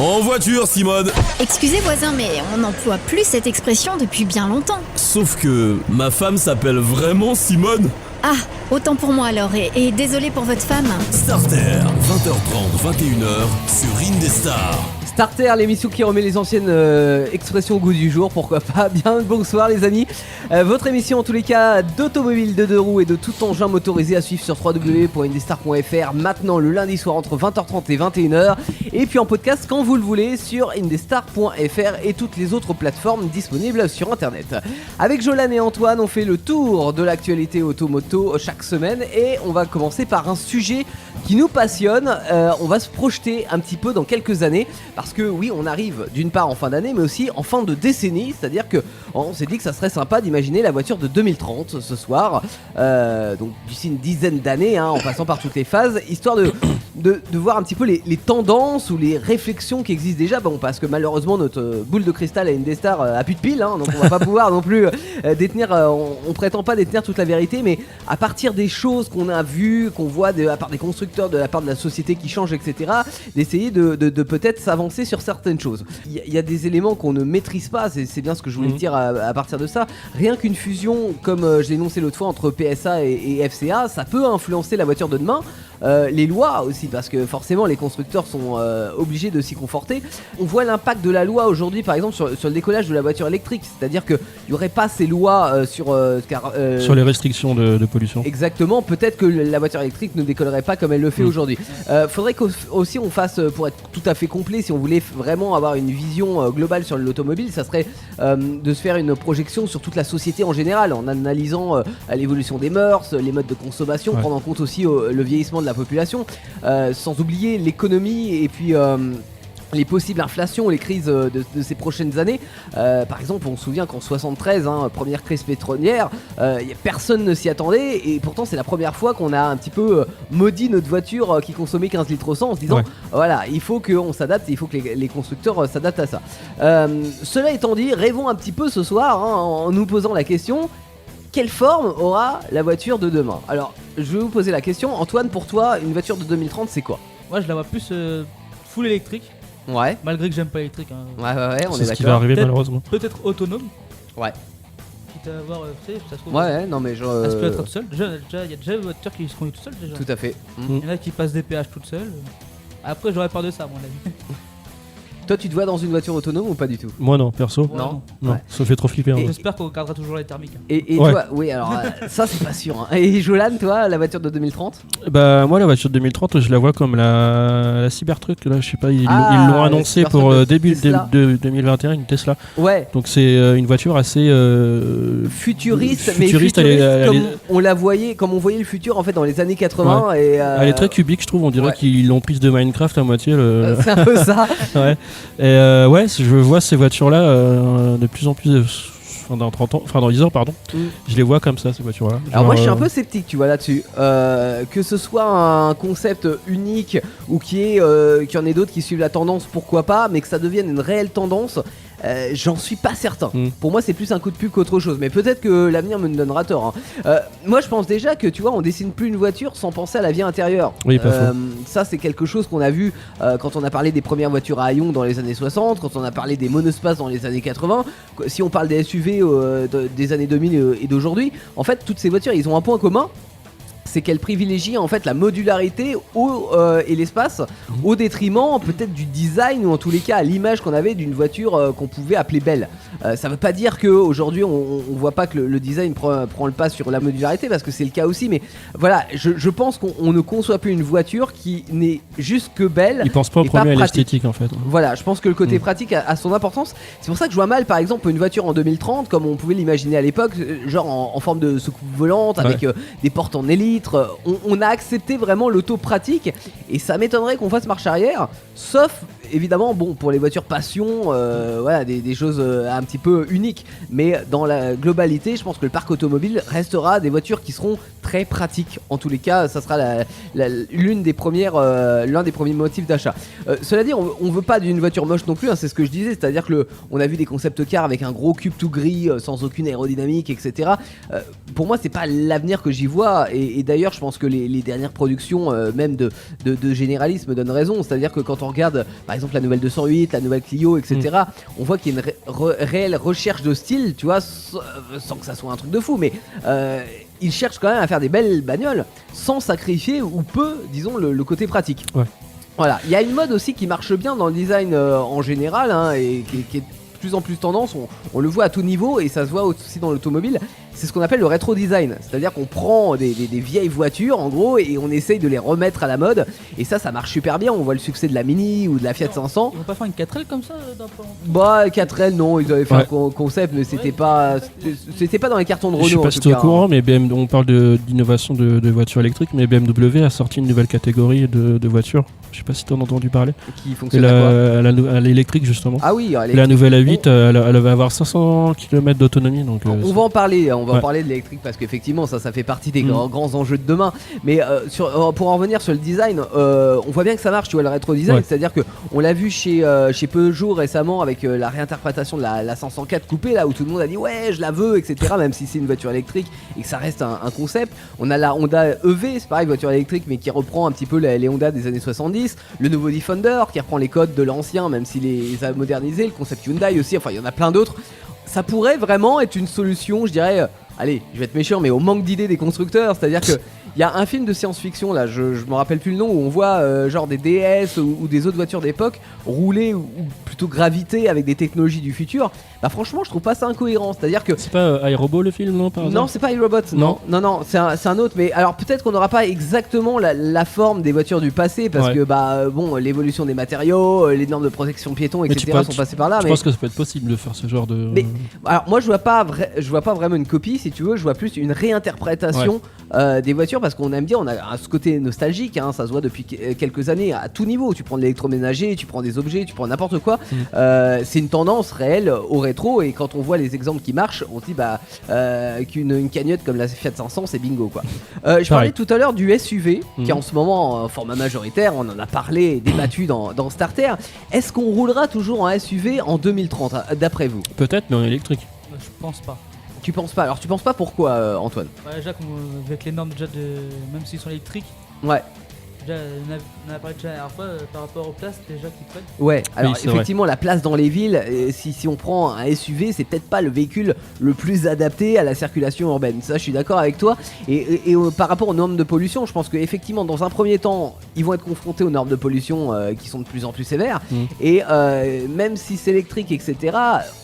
En voiture, Simone. Excusez voisin, mais on n'emploie plus cette expression depuis bien longtemps. Sauf que ma femme s'appelle vraiment Simone. Ah, autant pour moi alors, et désolé pour votre femme. Starter, 20h30, 21h sur Indestar. Starter, l'émission qui remet les anciennes expressions au goût du jour, pourquoi pas. Bien le bonsoir les amis. Votre émission en tous les cas d'automobile, de deux roues et de tout engin motorisé à suivre sur www.indestar.fr maintenant le lundi soir entre 20h30 et 21h. Et puis en podcast quand vous le voulez sur indestar.fr et toutes les autres plateformes disponibles sur internet. Avec Jolan et Antoine, on fait le tour de l'actualité automoto chaque semaine et on va commencer par un sujet qui nous passionne. On va se projeter un petit peu dans quelques années. Parce que oui, on arrive d'une part en fin d'année, mais aussi en fin de décennie. C'est-à-dire que on s'est dit que ça serait sympa d'imaginer la voiture de 2030 ce soir. Donc d'ici une dizaine d'années, en passant par toutes les phases, histoire de voir un petit peu les tendances ou les réflexions qui existent déjà. Bon, parce que malheureusement notre boule de cristal à Indestar a plus de piles, donc on va pas pouvoir non plus détenir. On prétend pas détenir toute la vérité, mais à partir des choses qu'on a vues, qu'on voit de la part des constructeurs, de la part de la société qui change, etc., d'essayer de peut-être s'avancer sur certaines choses. Il y a des éléments qu'on ne maîtrise pas, c'est bien ce que je voulais dire à partir de ça. Rien qu'une fusion, comme je l'ai énoncé l'autre fois, entre PSA et FCA, ça peut influencer la voiture de demain. Les lois aussi, parce que forcément les constructeurs sont obligés de s'y conforter. On voit l'impact de la loi aujourd'hui par exemple sur le décollage de la voiture électrique, c'est-à-dire qu'il n'y aurait pas ces lois sur les restrictions de pollution. Exactement, peut-être que la voiture électrique ne décollerait pas comme elle le fait aujourd'hui. Faudrait qu'aussi on fasse, pour être tout à fait complet, si on voulait vraiment avoir une vision globale sur l'automobile, ça serait de se faire une projection sur toute la société en général, en analysant l'évolution des mœurs, les modes de consommation, prendre en compte aussi le vieillissement de la population, sans oublier l'économie et puis les possibles inflations, les crises de ces prochaines années. Par exemple, on se souvient qu'en 73, première crise pétrolière, personne ne s'y attendait et pourtant c'est la première fois qu'on a un petit peu maudit notre voiture qui consommait 15 litres au 100 en se disant voilà, il faut qu'on s'adapte, il faut que les constructeurs s'adaptent à ça. Cela étant dit, rêvons un petit peu ce soir en nous posant la question: quelle forme aura la voiture de demain? Alors, je vais vous poser la question. Antoine, pour toi, une voiture de 2030, c'est quoi? Moi, je la vois plus full électrique. Ouais. Malgré que j'aime pas l'électrique. Ouais, on est d'accord. C'est ce qui va arriver malheureusement. Peut-être autonome. Ouais. Quitte à avoir, ça se trouve. Ouais, non mais genre. Ça peut être tout seul. Il y a déjà des voitures qui se conduisent tout seul déjà. Tout à fait. Il y en a qui passent des péages toutes seules. Après, j'aurais peur de ça, à mon avis. Toi, tu te vois dans une voiture autonome ou pas du tout? Moi non, perso. Non. Non, ça fait trop flipper. Et j'espère qu'on gardera toujours les thermiques. Et toi, oui, alors ça c'est pas sûr. Et Jolan, toi, la voiture de 2030? Bah moi la voiture de 2030, je la vois comme la Cybertruck. Là, je sais pas, ils l'ont annoncé pour début de 2021, une Tesla. Ouais. Donc c'est une voiture assez futuriste, comme on la voyait, comme on voyait le futur en fait dans les années 80. Ouais. Et elle est très cubique, je trouve. On dirait qu'ils l'ont prise de Minecraft à moitié. C'est un peu ça. Ouais. Et je vois ces voitures-là de plus en plus dans 30 ans, enfin dans 10 ans, pardon. Je les vois comme ça, ces voitures-là. Alors moi je suis un peu sceptique, tu vois, là-dessus. Que ce soit un concept unique ou qu'il y en ait d'autres qui suivent la tendance, pourquoi pas, mais que ça devienne une réelle tendance, j'en suis pas certain. Pour moi c'est plus un coup de pub qu'autre chose, mais peut-être que l'avenir me donnera tort. Moi je pense déjà que tu vois, on dessine plus une voiture sans penser à la vie intérieure. Oui, pas faux. Ça c'est quelque chose qu'on a vu quand on a parlé des premières voitures à haillons dans les années 60, quand on a parlé des monospaces dans les années 80. Si on parle des SUV des années 2000 et d'aujourd'hui, en fait toutes ces voitures ils ont un point commun, c'est qu'elle privilégie en fait la modularité et l'espace au détriment peut-être du design ou en tous les cas à l'image qu'on avait d'une voiture qu'on pouvait appeler belle. Ça veut pas dire qu'aujourd'hui on voit pas que le design prend le pas sur la modularité, parce que c'est le cas aussi, mais voilà, je pense qu'on ne conçoit plus une voiture qui n'est juste que belle. Ils pensent pas au premier à l'esthétique en fait. Voilà, je pense que le côté pratique a son importance. C'est pour ça que je vois mal par exemple une voiture en 2030 comme on pouvait l'imaginer à l'époque, genre en forme de soucoupe volante avec des portes en élite. On a accepté vraiment l'auto pratique et ça m'étonnerait qu'on fasse marche arrière, sauf évidemment pour les voitures passion, voilà, des choses un petit peu uniques, mais dans la globalité je pense que le parc automobile restera des voitures qui seront très pratiques. En tous les cas ça sera l'un des premiers motifs d'achat. Cela dit, on veut pas d'une voiture moche non plus, c'est ce que je disais, c'est-à-dire que on a vu des concept cars avec un gros cube tout gris sans aucune aérodynamique, etc. Pour moi c'est pas l'avenir que j'y vois, et d'ailleurs d'ailleurs je pense que les dernières productions même de généralisme donnent raison, c'est-à-dire que quand on regarde par exemple la nouvelle 208, la nouvelle Clio, etc., on voit qu'il y a une réelle recherche de style, tu vois, sans que ça soit un truc de fou, mais ils cherchent quand même à faire des belles bagnoles sans sacrifier ou peu, disons, le côté pratique. Ouais. Voilà, il y a une mode aussi qui marche bien dans le design en général, hein, et qui est de plus en plus tendance, on le voit à tout niveau et ça se voit aussi dans l'automobile. C'est ce qu'on appelle le rétro design, c'est-à-dire qu'on prend des vieilles voitures en gros et on essaye de les remettre à la mode, et ça marche super bien. On voit le succès de la Mini ou de la Fiat 500. Ils vont pas faire une 4L comme ça Bah 4L non, ils avaient fait un concept mais c'était pas dans les cartons de Renault. Je sais pas si tu es au courant, mais on parle d'innovation de voitures électriques, mais BMW a sorti une nouvelle catégorie de voitures. Je sais pas si tu en as entendu parler. Qui fonctionne à l'électrique justement. Ah oui, la nouvelle A8, elle va avoir 500 km d'autonomie. Donc, on va en parler, on va en parler de l'électrique parce qu'effectivement ça fait partie des grands enjeux de demain. Mais pour en revenir sur le design, on voit bien que ça marche, tu vois, le rétro design, c'est-à-dire que on l'a vu chez Peugeot récemment avec la réinterprétation de la 504 coupée là où tout le monde a dit ouais je la veux, etc. Même si c'est une voiture électrique et que ça reste un concept. On a la Honda EV, c'est pareil, voiture électrique mais qui reprend un petit peu les Honda des années 70. Le nouveau Defender qui reprend les codes de l'ancien même s'il les a modernisés. Le concept Hyundai aussi, enfin il y en a plein d'autres. Ça pourrait vraiment être une solution, je dirais, allez, je vais être méchant, mais au manque d'idées des constructeurs. C'est-à-dire que il y a un film de science-fiction, là, je me rappelle plus le nom, où on voit genre des DS ou des autres voitures d'époque rouler ou plutôt graviter avec des technologies du futur. Bah franchement, je trouve pas ça incohérent. C'est-à-dire que c'est pas iRobot le film, non, par exemple ? Non, c'est pas iRobot. Non, c'est un autre. Mais alors peut-être qu'on n'aura pas exactement la forme des voitures du passé parce que bon, l'évolution des matériaux, les normes de protection piéton, etc. sont passées par là. Je pense que ça peut être possible de faire ce genre de. Mais alors moi, je vois pas vraiment une copie, si tu veux. Je vois plus une réinterprétation des voitures parce qu'on aime bien. On a ce côté nostalgique. Hein, ça se voit depuis quelques années à tout niveau. Tu prends de l'électroménager, tu prends des objets, tu prends n'importe quoi. C'est une tendance réelle au rétro, et quand on voit les exemples qui marchent, on se dit qu'une cagnotte comme la Fiat 500 c'est bingo quoi. Je parlais tout à l'heure du SUV qui est en ce moment en format majoritaire, on en a parlé et débattu dans Starter. Est-ce qu'on roulera toujours en SUV en 2030 d'après vous ? Peut-être, mais en électrique. Je pense pas. Tu penses pas ? Alors tu penses pas pourquoi Antoine ? Déjà avec les normes déjà même s'ils sont électriques. Ouais. Déjà, on a parlé déjà la dernière fois par rapport aux places déjà qu'ils prennent. Ouais, alors effectivement, la place dans les villes, si on prend un SUV, c'est peut-être pas le véhicule le plus adapté à la circulation urbaine. Ça, je suis d'accord avec toi. Et par rapport aux normes de pollution, je pense qu'effectivement, dans un premier temps, ils vont être confrontés aux normes de pollution qui sont de plus en plus sévères. Et même si c'est électrique, etc.,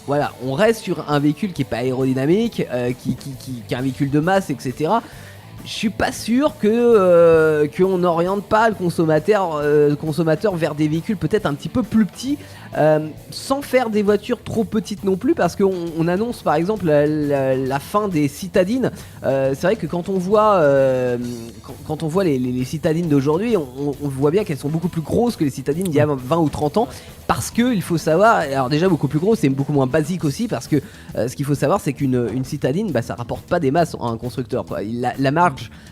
voilà, on reste sur un véhicule qui est pas aérodynamique, qui est un véhicule de masse, etc. Je suis pas sûr qu'on n'oriente pas le consommateur vers des véhicules peut-être un petit peu plus petits, sans faire des voitures trop petites non plus, parce qu'on annonce par exemple la fin des citadines. C'est vrai que quand on voit les citadines d'aujourd'hui, on voit bien qu'elles sont beaucoup plus grosses que les citadines d'il y a 20 ou 30 ans, parce que il faut savoir, alors déjà beaucoup plus gros, c'est beaucoup moins basique aussi, parce que ce qu'il faut savoir, c'est qu'une citadine, ça rapporte pas des masses à un constructeur quoi. La marge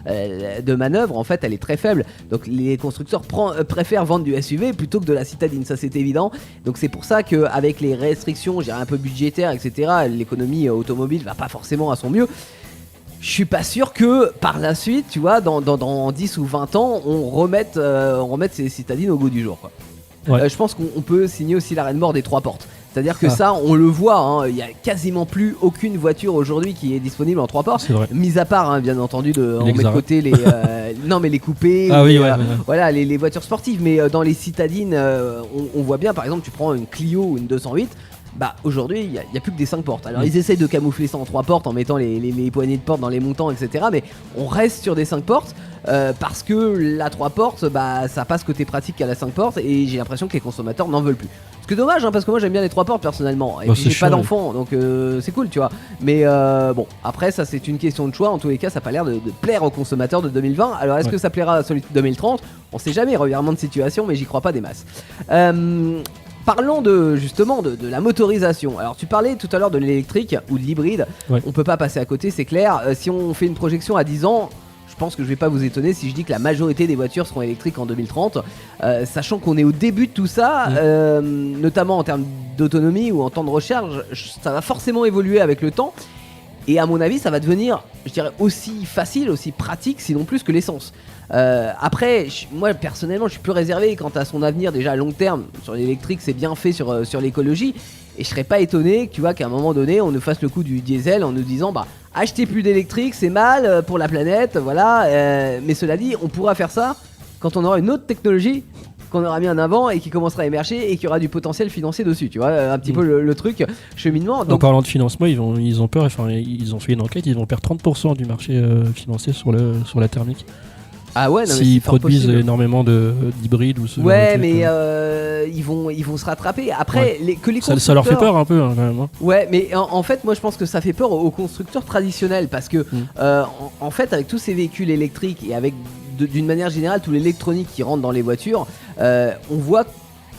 de manœuvre en fait elle est très faible, donc les constructeurs préfèrent vendre du SUV plutôt que de la citadine, ça c'est évident. Donc c'est pour ça qu'avec les restrictions, je dirais un peu budgétaires, etc., l'économie automobile va pas forcément à son mieux. Je suis pas sûr que par la suite, tu vois, dans 10 ou 20 ans, on remette ces citadines au goût du jour quoi. Je pense qu'on peut signer aussi l'arrêt de mort des 3 portes. C'est-à-dire que ça, on le voit, il y a quasiment plus aucune voiture aujourd'hui qui est disponible en 3 portes, mis à part, bien entendu, on met de côté les, non mais les coupés, voilà, les voitures sportives. Mais dans les citadines, on voit bien, par exemple, tu prends une Clio ou une 208. Aujourd'hui il y a plus que des 5 portes. Alors ils essayent de camoufler ça en 3 portes en mettant les poignées de porte dans les montants, etc. Mais on reste sur des 5 portes parce que la 3 portes, ça passe côté pratique qu'à la 5 portes, et j'ai l'impression que les consommateurs n'en veulent plus. Ce qui est dommage, parce que moi j'aime bien les 3 portes personnellement, et puis j'ai pas d'enfant, donc c'est cool, tu vois. Mais bon, après ça c'est une question de choix. En tous les cas, ça a pas l'air de plaire aux consommateurs de 2020. Alors est-ce que ça plaira à celui de 2030 ? On sait jamais, revirement de situation, mais j'y crois pas des masses. Parlons justement de la motorisation. Alors tu parlais tout à l'heure de l'électrique ou de l'hybride, on peut pas passer à côté, c'est clair. Si on fait une projection à 10 ans, je pense que je vais pas vous étonner si je dis que la majorité des voitures seront électriques en 2030, sachant qu'on est au début de tout ça, notamment en termes d'autonomie ou en temps de recharge, ça va forcément évoluer avec le temps. Et à mon avis, ça va devenir, je dirais, aussi facile, aussi pratique, sinon plus que l'essence. Après, moi personnellement, je suis plus réservé quant à son avenir déjà à long terme. Sur l'électrique, c'est bien fait sur l'écologie. Et je serais pas étonné, tu vois, qu'à un moment donné, on nous fasse le coup du diesel en nous disant, bah, achetez plus d'électrique, c'est mal pour la planète, voilà. Mais cela dit, on pourra faire ça quand on aura une autre technologie qu'on aura mis en avant et qui commencera à émerger et qui aura du potentiel financier dessus, tu vois, un petit peu le truc cheminement. Donc, en parlant de financement, ils ont peur, enfin ils ont fait une enquête, ils vont perdre 30% du marché financier sur la thermique. Ah ouais, non, s'ils produisent énormément d'hybrides ou ce ouais, genre de mais ils vont se rattraper. Après, ouais. Que les constructeurs... ça leur fait peur un peu quand même. Hein. Ouais, mais en fait, moi je pense que ça fait peur aux constructeurs traditionnels parce que en fait, avec tous ces véhicules électriques et avec d'une manière générale tout l'électronique qui rentre dans les voitures, on voit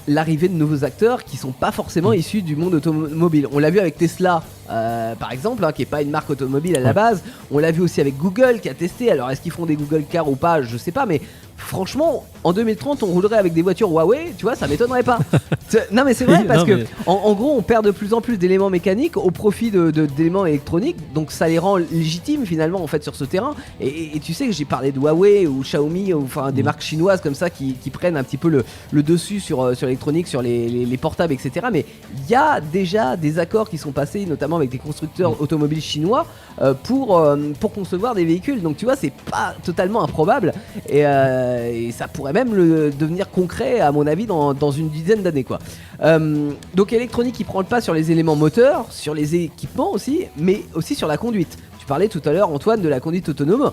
l'arrivée de nouveaux acteurs qui sont pas forcément issus du monde automobile. On l'a vu avec Tesla par exemple, qui est pas une marque automobile à la base. On l'a vu aussi avec Google qui a testé. Alors est-ce qu'ils font des Google Cars ou pas, je sais pas, mais franchement en 2030 on roulerait avec des voitures Huawei, tu vois, ça m'étonnerait pas. Non mais c'est vrai parce que en gros on perd de plus en plus d'éléments mécaniques au profit d'éléments électroniques, donc ça les rend légitimes finalement en fait sur ce terrain. Et tu sais que j'ai parlé de Huawei ou Xiaomi, ou enfin des marques chinoises comme ça qui prennent un petit peu le dessus sur l'électronique, sur les portables, etc. Mais il y a déjà des accords qui sont passés notamment avec des constructeurs automobiles chinois pour concevoir des véhicules. Donc tu vois, c'est pas totalement improbable et ça pourrait même devenir concret à mon avis dans une dizaine d'années quoi. Donc électronique qui prend le pas sur les éléments moteurs, sur les équipements aussi, mais aussi sur la conduite. Tu parlais tout à l'heure Antoine de la conduite autonome.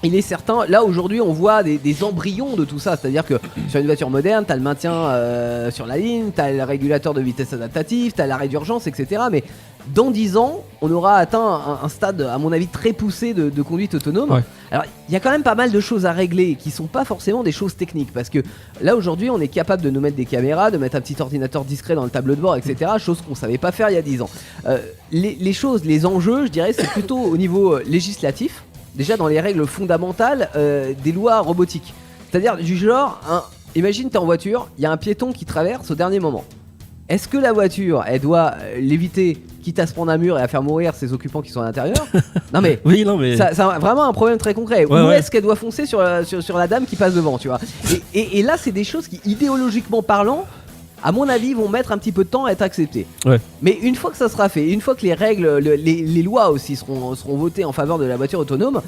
Il est certain, là aujourd'hui on voit des embryons de tout ça, c'est-à-dire que sur une voiture moderne, t'as le maintien sur la ligne, t'as le régulateur de vitesse adaptatif, t'as l'arrêt d'urgence, etc. Mais dans 10 ans, on aura atteint un stade, à mon avis, très poussé de conduite autonome. Ouais. Alors il y a quand même pas mal de choses à régler qui sont pas forcément des choses techniques, parce que là aujourd'hui on est capable de nous mettre des caméras, de mettre un petit ordinateur discret dans le tableau de bord, etc. Chose qu'on savait pas faire il y a 10 ans. Les choses, les enjeux, je dirais, c'est plutôt au niveau législatif. Déjà dans les règles fondamentales des lois robotiques. C'est-à-dire du genre, imagine t'es en voiture, il y a un piéton qui traverse au dernier moment. Est-ce que la voiture, elle doit l'éviter, quitte à se prendre un mur et à faire mourir ses occupants qui sont à l'intérieur? Non mais, oui, non mais... c'est vraiment un problème très concret. Ou est-ce qu'elle doit foncer sur la dame qui passe devant, tu vois? Et là c'est des choses qui, idéologiquement parlant, à mon avis, vont mettre un petit peu de temps à être acceptés. Ouais. Mais une fois que ça sera fait, une fois que les règles, les lois aussi seront votées en faveur de la voiture autonome,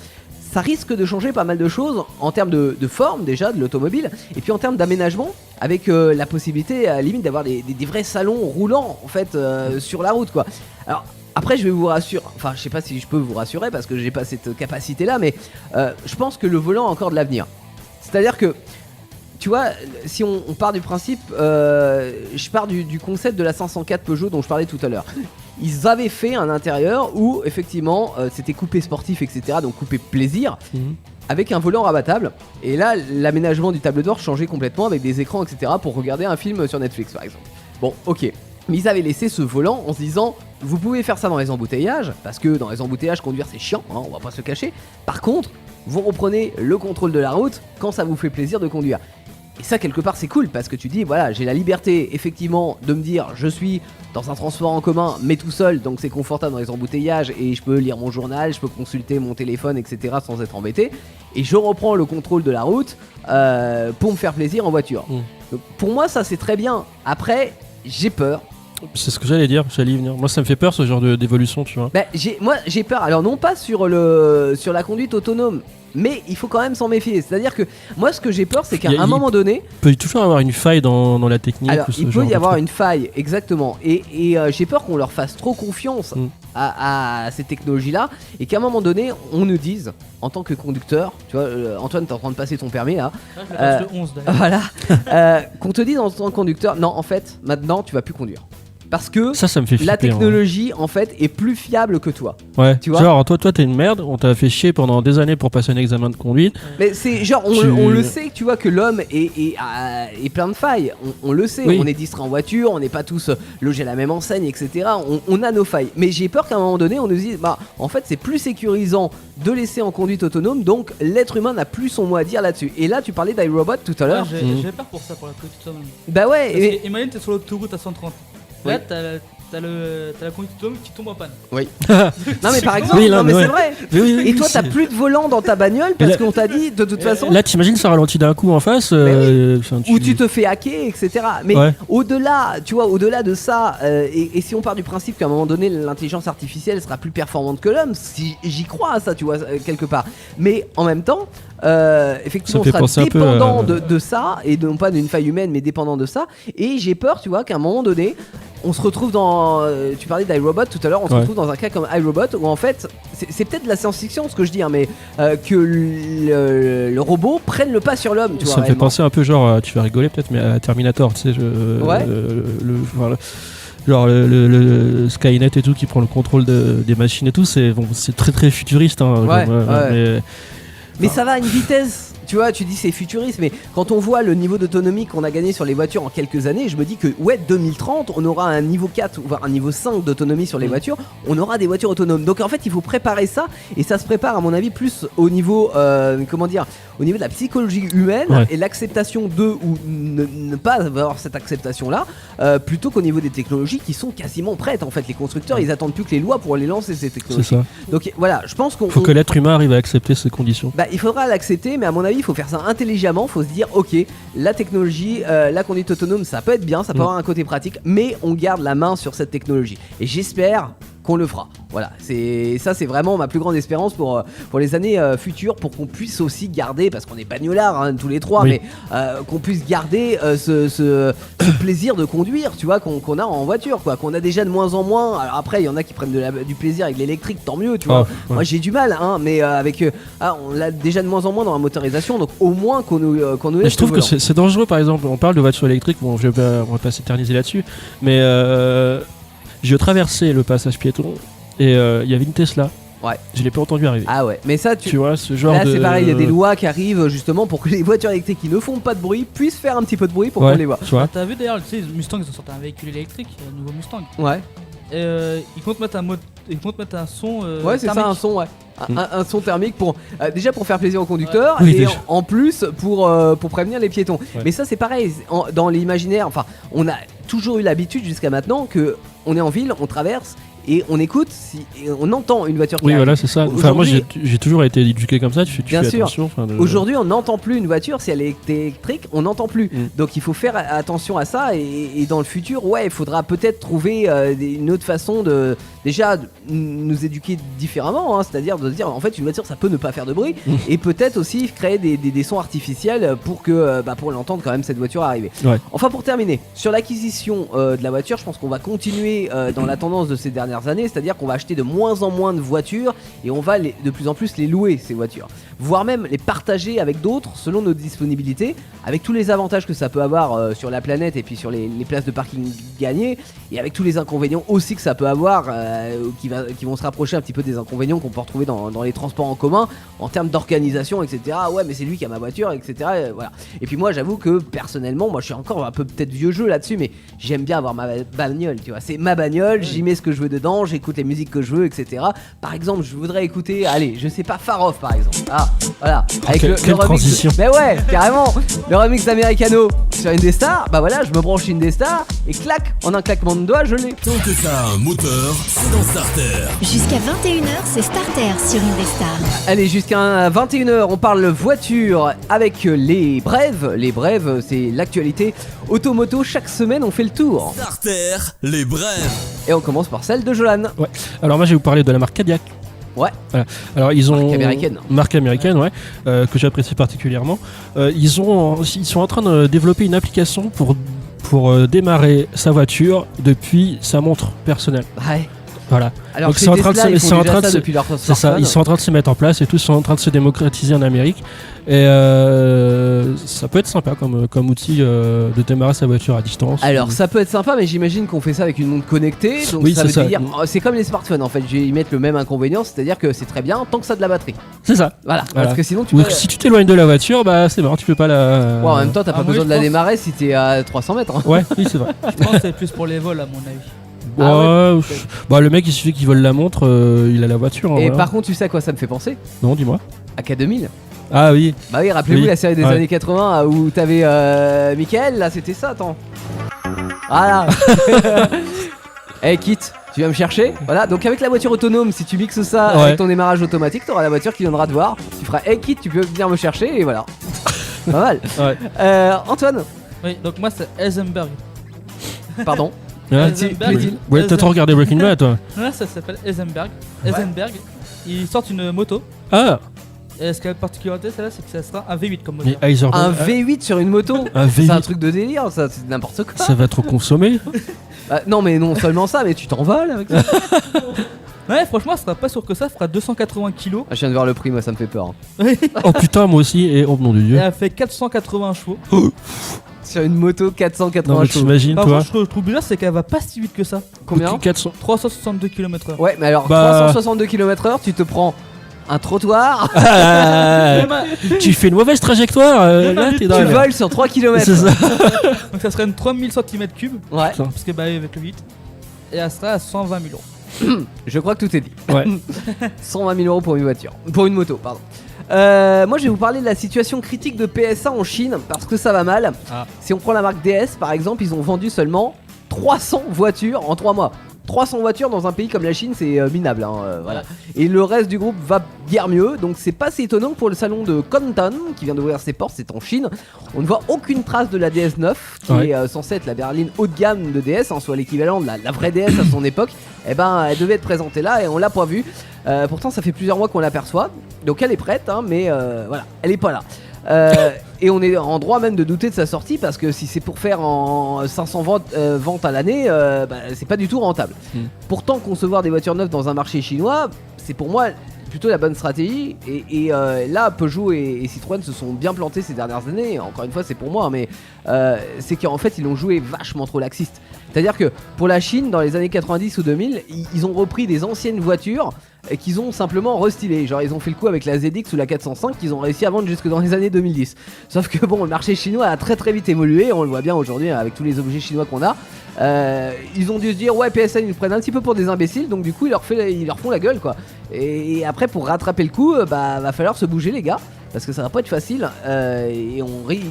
ça risque de changer pas mal de choses en termes de forme déjà de l'automobile, et puis en termes d'aménagement, avec la possibilité à la limite d'avoir des vrais salons roulants en fait sur la route quoi. Alors après je vais vous rassurer, enfin je sais pas si je peux vous rassurer parce que j'ai pas cette capacité là, mais je pense que le volant a encore de l'avenir. C'est-à-dire que tu vois, si on part du principe, je pars du concept de la 504 Peugeot dont je parlais tout à l'heure. Ils avaient fait un intérieur où effectivement c'était coupé sportif, etc. Donc coupé plaisir, avec un volant rabattable. Et là, l'aménagement du tableau de bord changeait complètement avec des écrans, etc. pour regarder un film sur Netflix par exemple. Bon, ok. Mais ils avaient laissé ce volant en se disant, vous pouvez faire ça dans les embouteillages, parce que dans les embouteillages conduire c'est chiant, hein, on va pas se le cacher. Par contre, vous reprenez le contrôle de la route quand ça vous fait plaisir de conduire. Et ça quelque part c'est cool parce que tu dis voilà, j'ai la liberté effectivement de me dire je suis dans un transport en commun mais tout seul, donc c'est confortable dans les embouteillages et je peux lire mon journal, je peux consulter mon téléphone, etc. sans être embêté, et je reprends le contrôle de la route pour me faire plaisir en voiture. Donc, pour moi ça c'est très bien. Après j'ai peur. C'est ce que j'allais dire, j'allais y venir. Moi ça me fait peur ce genre d'évolution, tu vois. Bah, moi j'ai peur, alors non pas sur la conduite autonome, mais il faut quand même s'en méfier. C'est-à-dire que moi ce que j'ai peur c'est qu'à un moment donné il peut toujours avoir une faille dans la technique. Alors il peut y avoir une faille, exactement. Et j'ai peur qu'on leur fasse trop confiance à ces technologies là, et qu'à un moment donné on nous dise en tant que conducteur, tu vois, Antoine t'es en train de passer ton permis là, le 11 voilà, qu'on te dise en tant que conducteur, non en fait maintenant tu vas plus conduire. Parce que ça me fait flipper, la technologie en fait est plus fiable que toi. Ouais. Tu vois, genre toi t'es une merde, on t'a fait chier pendant des années pour passer un examen de conduite. Mais c'est genre on le sait, tu vois, que l'homme est plein de failles. On le sait, oui. On est distrait en voiture, on n'est pas tous logés à la même enseigne, etc. On a nos failles. Mais j'ai peur qu'à un moment donné on nous dise bah en fait c'est plus sécurisant de laisser en conduite autonome, donc l'être humain n'a plus son mot à dire là-dessus. Et là tu parlais d'iRobot tout à l'heure. J'ai peur pour ça, pour la conduite autonome. Bah ouais. Imagine t'es sur l'autoroute à 130. Là, t'as t'as la conduite autonome qui tombe en panne. Oui. Non mais par exemple, c'est vrai. Oui, et toi t'as plus de volant dans ta bagnole parce qu'on t'a dit de toute façon. Là t'imagines ça ralentit d'un coup en face. Ou tu te fais hacker, etc. Mais au-delà, tu vois, au-delà de ça, et si on part du principe qu'à un moment donné l'intelligence artificielle sera plus performante que l'homme, si j'y crois à ça, tu vois, quelque part. Mais en même temps, effectivement, on sera dépendant de ça, et non pas d'une faille humaine, mais dépendant de ça. Et j'ai peur, tu vois, qu'à un moment donné, on se retrouve dans. Tu parlais d'iRobot tout à l'heure, on se retrouve dans un cas comme iRobot où en fait, c'est peut-être de la science-fiction ce que je dis, hein, mais que le robot prenne le pas sur l'homme. Tu vois, ça me fait penser un peu, genre, tu vas rigoler peut-être, mais à Terminator, tu sais, genre le Skynet et tout qui prend le contrôle des machines et tout, c'est très très futuriste. Hein, mais ça va à une vitesse. Tu vois, tu dis c'est futuriste, mais quand on voit le niveau d'autonomie qu'on a gagné sur les voitures en quelques années, je me dis que 2030, on aura un niveau 4, voire un niveau 5 d'autonomie sur les voitures, on aura des voitures autonomes. Donc en fait, il faut préparer ça, et ça se prépare à mon avis plus au niveau, au niveau de la psychologie humaine et l'acceptation de, ou ne pas avoir cette acceptation-là, plutôt qu'au niveau des technologies qui sont quasiment prêtes. En fait, les constructeurs, ils attendent plus que les lois pour les lancer, ces technologies. C'est ça. Donc voilà, je pense faut que l'être humain arrive à accepter ces conditions. Il faudra l'accepter, mais à mon avis, il faut faire ça intelligemment. Il faut se dire, ok, la technologie, la conduite autonome, ça peut être bien, ça peut avoir un côté pratique, mais on garde la main sur cette technologie. Et j'espère qu'on le fera. Voilà, c'est vraiment ma plus grande espérance pour les années futures, pour qu'on puisse aussi garder, parce qu'on est bagnolards hein, tous les trois, mais qu'on puisse garder ce plaisir de conduire, tu vois, qu'on a en voiture, quoi, qu'on a déjà de moins en moins. Alors après, il y en a qui prennent du plaisir avec l'électrique, tant mieux, tu vois. Moi j'ai du mal, hein, mais on l'a déjà de moins en moins dans la motorisation, donc au moins qu'on nous laisse. Je trouve que c'est dangereux, par exemple, on parle de voiture électrique, bon, on va pas s'éterniser là-dessus, mais j'ai traversé le passage piéton et il y avait une Tesla. Ouais. Je l'ai pas entendu arriver. Ah ouais, mais ça tu vois ce genre là, c'est pareil, il y a des lois qui arrivent justement pour que les voitures électriques qui ne font pas de bruit puissent faire un petit peu de bruit pour qu'on les voit. Tu vois. T'as vu d'ailleurs, tu sais, Mustang ils ont sorti un véhicule électrique, un nouveau Mustang. Ouais. Ils comptent mettre un son ouais, c'est thermique. ça, un son, ouais. Un son thermique pour déjà pour faire plaisir aux conducteurs et en plus pour prévenir les piétons. Mais ça c'est pareil dans l'imaginaire. Enfin, on a toujours eu l'habitude jusqu'à maintenant que on est en ville, on traverse et on écoute et on entend une voiture qui arrive. Voilà, c'est ça. Enfin, moi j'ai toujours été éduqué comme ça. Tu fais attention. Aujourd'hui, on n'entend plus une voiture si elle est électrique, on n'entend plus. Donc il faut faire attention à ça et dans le futur, il faudra peut-être trouver une autre façon de déjà nous éduquer différemment, hein, c'est-à-dire de se dire en fait une voiture ça peut ne pas faire de bruit et peut-être aussi créer des sons artificiels pour que pour l'entendre quand même cette voiture arriver. Enfin, pour terminer sur l'acquisition de la voiture, je pense qu'on va continuer dans la tendance de ces dernières années, c'est-à-dire qu'on va acheter de moins en moins de voitures et on va de plus en plus les louer, ces voitures, voire même les partager avec d'autres selon nos disponibilités, avec tous les avantages que ça peut avoir sur la planète et puis sur les places de parking gagnées, et avec tous les inconvénients aussi que ça peut avoir qui vont se rapprocher un petit peu des inconvénients qu'on peut retrouver dans les transports en commun en termes d'organisation, etc. Ouais, mais c'est lui qui a ma voiture, etc. Voilà. Et puis moi j'avoue que personnellement, moi je suis encore un peu peut-être vieux jeu là-dessus, mais j'aime bien avoir ma bagnole, tu vois, c'est ma bagnole, j'y mets ce que je veux dedans, j'écoute les musiques que je veux, etc. Par exemple, je voudrais écouter, allez, je sais pas, Farof par exemple. Ah, voilà. Avec quelle le remix. Transition. Mais ouais, carrément. Le remix d'Americano sur Indestar, bah voilà, je me branche Indestar et clac, en un claquement de doigts, je l'ai. Tant que t'as un moteur, c'est dans Starter. Jusqu'à 21h, c'est Starter sur Indestar. Allez, jusqu'à 21h, on parle voiture avec les brèves. Les brèves, c'est l'actualité automoto. Chaque semaine, on fait le tour. Starter, les brèves. Et on commence par celle de Jolan. Ouais. Alors moi, je vais vous parler de la marque Cadillac. Ouais. Voilà. Alors ils ont marque américaine, ouais, que j'apprécie particulièrement. Ils sont en train de développer une application pour démarrer sa voiture depuis sa montre personnelle. Ouais. Voilà. Alors donc ils sont en train de se mettre en place et tous sont en train de se démocratiser en Amérique. Et ça peut être sympa comme outil de démarrer sa voiture à distance. Alors ça peut être sympa, mais j'imagine qu'on fait ça avec une montre connectée. Donc oui, ça veut dire c'est comme les smartphones en fait. Je vais y mettre le même inconvénient, c'est-à-dire que c'est très bien tant que ça a de la batterie. C'est ça. Voilà. Parce que sinon si tu t'éloignes de la voiture, bah c'est mort, tu peux pas la. Ouais, en même temps t'as pas besoin de la démarrer si t'es à 300 mètres. Hein. Ouais, oui c'est vrai. Je pense que c'est plus pour les vols à mon avis. Bah le mec il suffit qu'il vole la montre, il a la voiture. Et par contre tu sais à quoi ça me fait penser? Non, dis-moi. À K2000. Ah oui. Bah oui, rappelez-vous la série des années 80 où t'avais Michael, là c'était ça, attends. Voilà. Hey Kit, tu viens me chercher? Voilà, donc avec la voiture autonome, si tu mixes ça avec ton démarrage automatique, t'auras la voiture qui viendra te voir. Tu feras hey Kit, tu peux venir me chercher et voilà. Pas mal. Antoine? Oui, donc moi c'est Heisenberg. Pardon? Ouais, t'as trop regardé Breaking Bad toi? Non, ça s'appelle Heisenberg. Heisenberg, ils sortent une moto. Ah! Et ce qui a la particularité, celle-là, c'est que ça sera un V8 comme moteur. Un V8 sur une moto? C'est un truc de délire, ça, c'est n'importe quoi. Ça va trop consommer. Non, mais non seulement ça, mais tu t'envoles avec ça. Ouais, franchement, ça sera pas sûr que ça fera 280 kilos. Je viens de voir le prix, moi ça me fait peur. Oh putain, moi aussi, et oh nom de Dieu. Et elle fait 480 chevaux. Sur une moto 480 non, mais chevaux. t'imagines Par toi? contre, je trouve bizarre, c'est qu'elle va pas si vite que ça. Combien? 362 km/h. Ouais, mais alors 362 km/h, tu te prends un trottoir. Tu fais une mauvaise trajectoire. Là, t'es dans tu voles sur 3 km. C'est ça. Donc ça serait une 3000 cm3. Ouais. Parce que bah avec le 8. Et elle sera à 120 000 euros. Je crois que tout est dit. Ouais. 120 000 euros pour une voiture. Pour une moto, pardon. Moi je vais vous parler de la situation critique de PSA en Chine parce que ça va mal. Si on prend la marque DS par exemple, ils ont vendu seulement 300 voitures en 3 mois. 300 voitures dans un pays comme la Chine, c'est minable. Voilà. Et le reste du groupe va guère mieux. Donc c'est pas si étonnant que pour le salon de Canton qui vient d'ouvrir ses portes, c'est en Chine. On ne voit aucune trace de la DS9 qui est censée être la berline haut de gamme de DS, soit l'équivalent de la vraie DS à son époque. Et ben elle devait être présentée là et on l'a pas vue. Pourtant ça fait plusieurs mois qu'on l'aperçoit. Donc elle est prête, mais voilà, elle est pas là. Et on est en droit même de douter de sa sortie parce que si c'est pour faire en 500 ventes à l'année, c'est pas du tout rentable. Pourtant concevoir des voitures neuves dans un marché chinois, c'est pour moi plutôt la bonne stratégie et là Peugeot et Citroën se sont bien plantés ces dernières années. Encore une fois c'est pour moi, mais c'est qu'en fait ils ont joué vachement trop laxiste. C'est-à-dire que pour la Chine dans les années 90 ou 2000 ils ont repris des anciennes voitures et qu'ils ont simplement restylé. Genre ils ont fait le coup avec la ZX ou la 405 qu'ils ont réussi à vendre jusque dans les années 2010. Sauf que bon, le marché chinois a très très vite évolué, on le voit bien aujourd'hui avec tous les objets chinois qu'on a. Ils ont dû se dire ouais PSA ils nous prennent un petit peu pour des imbéciles, donc du coup ils leur font la gueule quoi. Et après pour rattraper le coup, va falloir se bouger les gars. Parce que ça va pas être facile et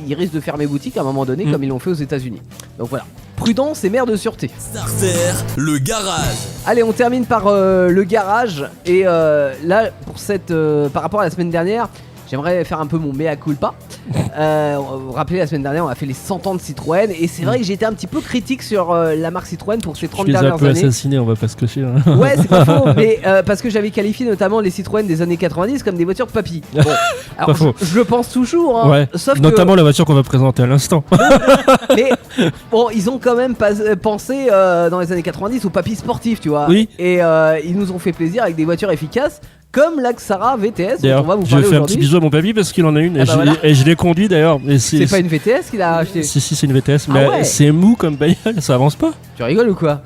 ils risquent de fermer boutique à un moment donné comme ils l'ont fait aux États-Unis. Donc voilà, prudence et mère de sûreté. Starter, le garage. Allez, on termine par le garage et là pour par rapport à la semaine dernière, j'aimerais faire un peu mon mea culpa. Vous vous rappelez la semaine dernière on a fait les 100 ans de Citroën et c'est vrai que j'ai été un petit peu critique sur la marque Citroën pour ces 30 dernières années. Tu les as un peu assassinés, on va pas se cacher. Hein. Ouais c'est pas faux, mais parce que j'avais qualifié notamment les Citroën des années 90 comme des voitures de papy. Bon, alors je le pense toujours, ouais. Sauf notamment la voiture qu'on va présenter à l'instant. Mais bon, ils ont quand même pensé dans les années 90 aux papy sportifs, tu vois. Oui. Et ils nous ont fait plaisir avec des voitures efficaces. Comme la Xara VTS dont on va vous parler aujourd'hui. Je fais un petit bisou à mon papy parce qu'il en a une et je l'ai conduit d'ailleurs. C'est pas une VTS qu'il a acheté? Si c'est une VTS, mais c'est mou comme bagnole, ça avance pas. Tu rigoles ou quoi?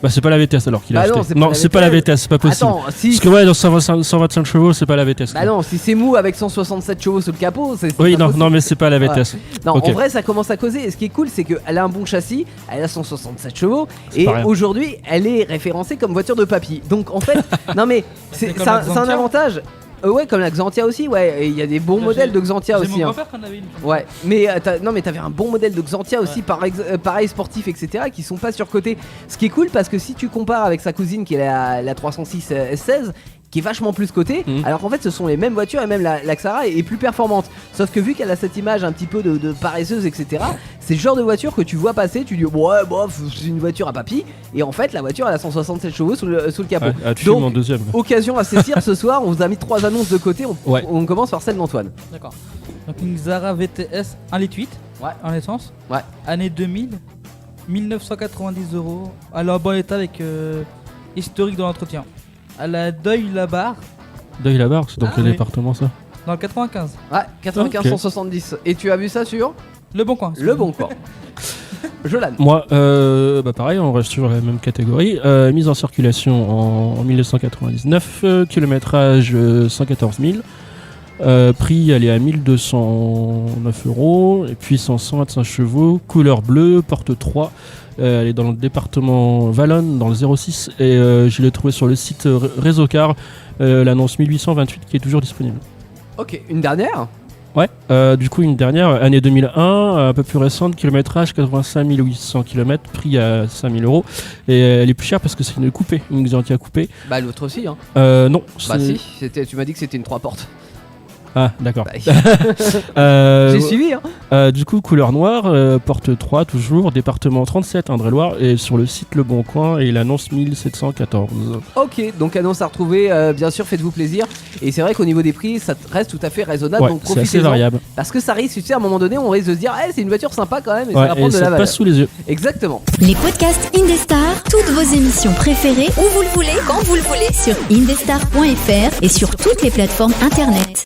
Bah c'est pas la VTS alors qu'il a acheté. Non, c'est pas la VTS, c'est pas possible. Attends, parce que ouais, dans 125 chevaux, c'est pas la VTS. Bah non, si c'est mou avec 167 chevaux sous le capot, c'est oui, non, mais c'est pas la VTS. Non, en vrai, ça commence à causer. Et ce qui est cool, c'est qu'elle a un bon châssis, elle a 167 chevaux, et aujourd'hui, elle est référencée comme voiture de papy. Donc en fait, non mais c'est un avantage. Ouais, comme la Xantia aussi, ouais, il y a des bons modèles de Xantia aussi. Mon grand-père qu'on avait une. Ouais, mais t'avais un bon modèle de Xantia aussi, pareil sportif, etc., qui sont pas surcotés. Ce qui est cool parce que si tu compares avec sa cousine qui est la 306 S16, qui est vachement plus cotée, alors qu'en fait ce sont les mêmes voitures et même la Xara est plus performante. Sauf que vu qu'elle a cette image un petit peu de paresseuse, etc., c'est le genre de voiture que tu vois passer, tu dis ouais, bof, c'est une voiture à papy, et en fait la voiture elle a 167 chevaux sous le capot. Donc, en deuxième. Occasion à saisir ce soir, on vous a mis 3 annonces de côté, on commence par celle d'Antoine. D'accord. Donc une Xara VTS 1,8 litre en essence, année 2000, 1990 €, elle est en bon état avec historique de l'entretien. Elle a Deuil-la-Barre. Deuil-la-Barre, c'est dans quel département ça? Dans le 95. Ouais, 95 170. Et tu as vu ça sur Le Bon Coin. Le Bon Coin. Jolan. Moi, pareil, on reste sur la même catégorie. Mise en circulation en 1999, kilométrage 114 000. Prix, elle est à 1209 €, et puissance 125 chevaux, couleur bleue, porte 3. Elle est dans le département Valonne, dans le 06, et je l'ai trouvé sur le site Réseau Car, l'annonce 1828 qui est toujours disponible. Ok, une dernière? Ouais, du coup une dernière, année 2001, un peu plus récente, kilométrage 85 800 km, prix à 5 000 euros. Et elle est plus chère parce que c'est une coupée, une Xantia coupée. Bah l'autre aussi hein. Non. Bah si, tu m'as dit que c'était une 3 portes. Ah d'accord. J'ai suivi hein. Du coup couleur noire, porte 3 toujours, département 37 Indre-et-Loire, et sur le site Le Bon Coin et il annonce 1714. Ok, donc annonce à retrouver, bien sûr faites-vous plaisir. Et c'est vrai qu'au niveau des prix ça reste tout à fait raisonnable, ouais, donc c'est assez profitez-en. variable. Parce que ça risque, tu sais, à un moment donné on risque de se dire c'est une voiture sympa quand même et Ouais, ça va prendre et de ça la te valeur. passe sous les yeux. Exactement. Les podcasts Indestar, toutes vos émissions préférées, où vous le voulez, quand vous le voulez, sur indestar.fr et sur toutes les plateformes internet.